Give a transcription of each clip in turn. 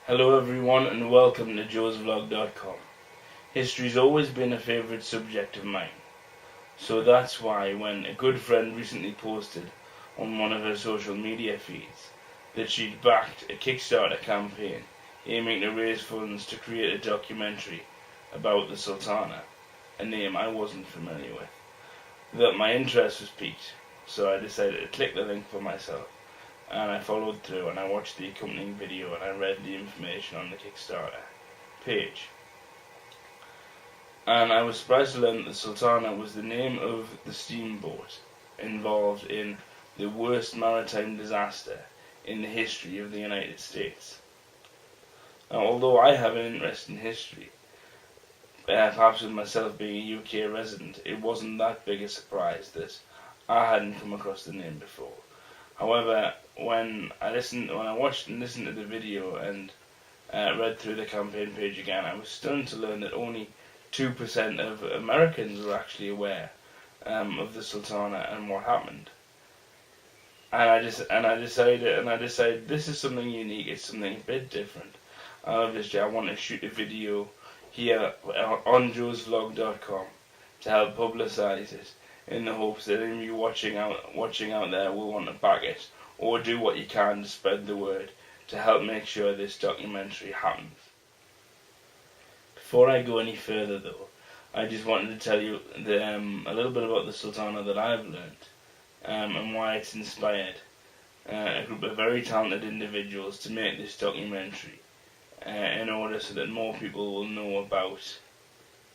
Hello everyone and welcome to joesvlog.com. History's always been a favourite subject of mine, so that's why when a good friend recently posted on one of her social media feeds that she'd backed a Kickstarter campaign aiming to raise funds to create a documentary about the Sultana, a name I wasn't familiar with, that my interest was piqued, so I decided to click the link for myself. And I followed through and I watched the accompanying video and I read the information on the Kickstarter page. And I was surprised to learn that the Sultana was the name of the steamboat involved in the worst maritime disaster in the history of the United States. Now, although I have an interest in history, perhaps with myself being a UK resident, it wasn't that big a surprise that I hadn't come across the name before. However, when I watched and listened to the video and read through the campaign page again, I was stunned to learn that only 2% of Americans were actually aware of the Sultana and what happened. And I decided this is something unique. It's something a bit different. Obviously, I want to shoot a video here on joesvlog.com to help publicise it, in the hopes that any of you watching out there will want to back it or do what you can to spread the word to help make sure this documentary happens. Before I go any further though, I just wanted to tell you a little bit about the Sultana that I've learned and why it's inspired a group of very talented individuals to make this documentary in order so that more people will know about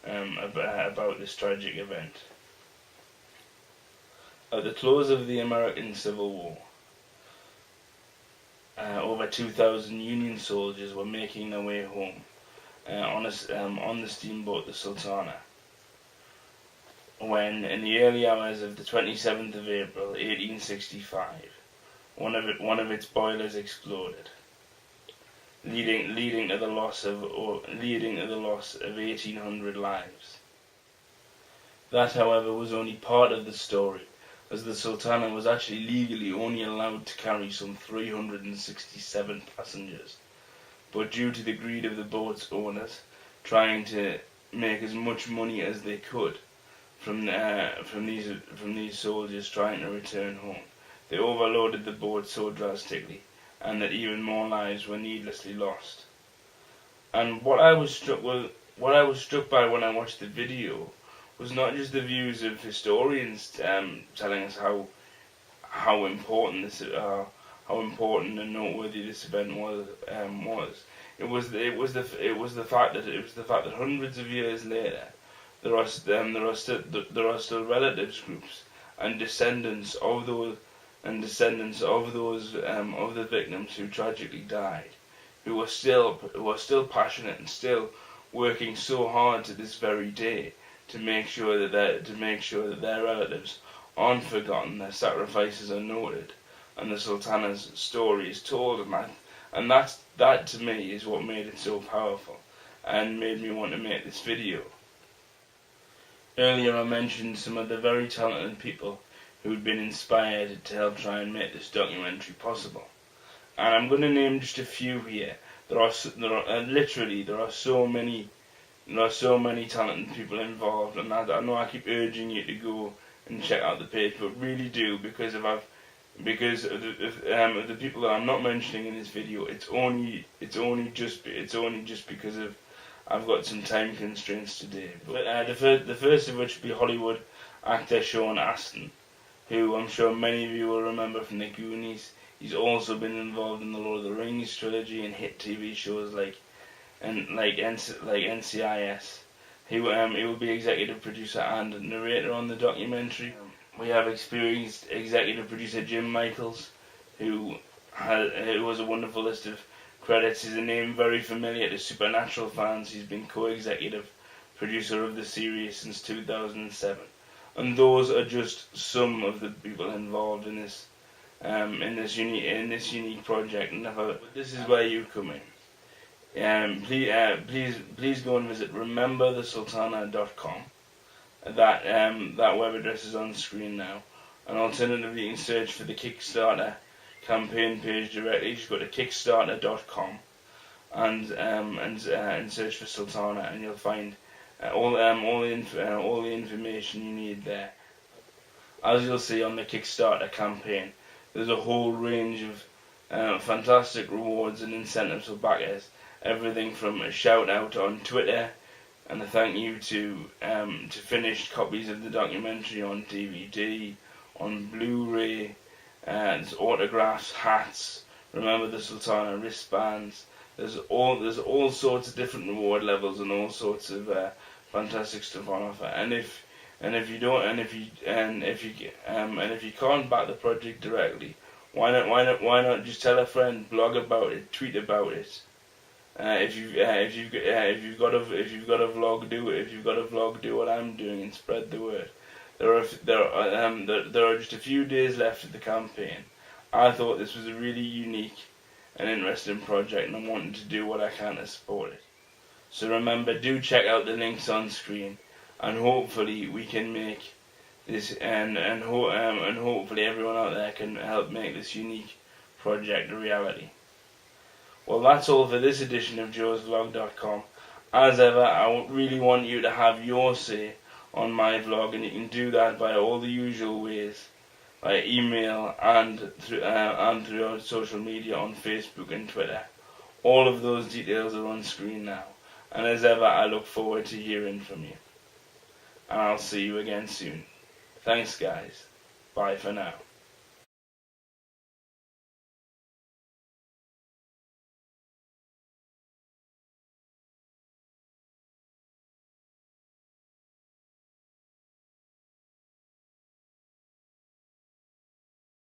this tragic event. At the close of the American Civil War, over 2,000 Union soldiers were making their way home on the steamboat the Sultana, when in the early hours of the 27th of April 1865 one of its boilers exploded, leading to the loss of 1,800 lives. That, however, was only part of the story, as the Sultana was actually legally only allowed to carry some 367 passengers, but due to the greed of the boat's owners, trying to make as much money as they could from these soldiers trying to return home, they overloaded the boat so drastically, and that even more lives were needlessly lost. And what I was struck by when I watched the video was not just the views of historians telling us how important and noteworthy this event was. It was the fact that hundreds of years later there are still relatives groups and descendants of the victims who tragically died, who are still passionate and still working so hard to this very day to make sure that their relatives aren't forgotten, their sacrifices are noted, and the Sultana's story is told. And that to me is what made it so powerful and made me want to make this video. Earlier I mentioned some of the very talented people who'd been inspired to help try and make this documentary possible, and I'm going to name just a few here. There are so many talented people involved, and I know I keep urging you to go and check out the page, but really do, because of the people that I'm not mentioning in this video. It's only just because of I've got some time constraints today. But the first of which would be Hollywood actor Sean Astin, who I'm sure many of you will remember from the Goonies. He's also been involved in the Lord of the Rings trilogy and hit TV shows like NCIS. He will be executive producer and narrator on the documentary. We have experienced executive producer Jim Michaels, who has a wonderful list of credits. He's a name very familiar to Supernatural fans. He's been co-executive producer of the series since 2007, and those are just some of the people involved in this unique project. This is where you come in. Please go and visit rememberthesultana.com. That web address is on the screen now. And alternatively, you can search for the Kickstarter campaign page directly. Just go to kickstarter.com and search for Sultana, and you'll find all the information you need there. As you'll see on the Kickstarter campaign, there's a whole range of fantastic rewards and incentives for backers. Everything from a shout out on Twitter and a thank you to finished copies of the documentary on DVD, on Blu-ray, there's autographs, hats, remember the Sultana wristbands. There's all sorts of different reward levels and all sorts of fantastic stuff on offer. And if you can't back the project directly, why not just tell a friend, blog about it, tweet about it. If you've got a vlog, do it. If you've got a vlog, do what I'm doing and spread the word. There are just a few days left of the campaign. I thought this was a really unique and interesting project, and I'm wanting to do what I can to support it. So remember, do check out the links on screen, and hopefully we can make this, and hopefully everyone out there can help make this unique project a reality. Well, that's all for this edition of joesvlog.com. As ever, I really want you to have your say on my vlog, and you can do that by all the usual ways, by email and through our social media on Facebook and Twitter. All of those details are on screen now. And as ever, I look forward to hearing from you. And I'll see you again soon. Thanks, guys. Bye for now.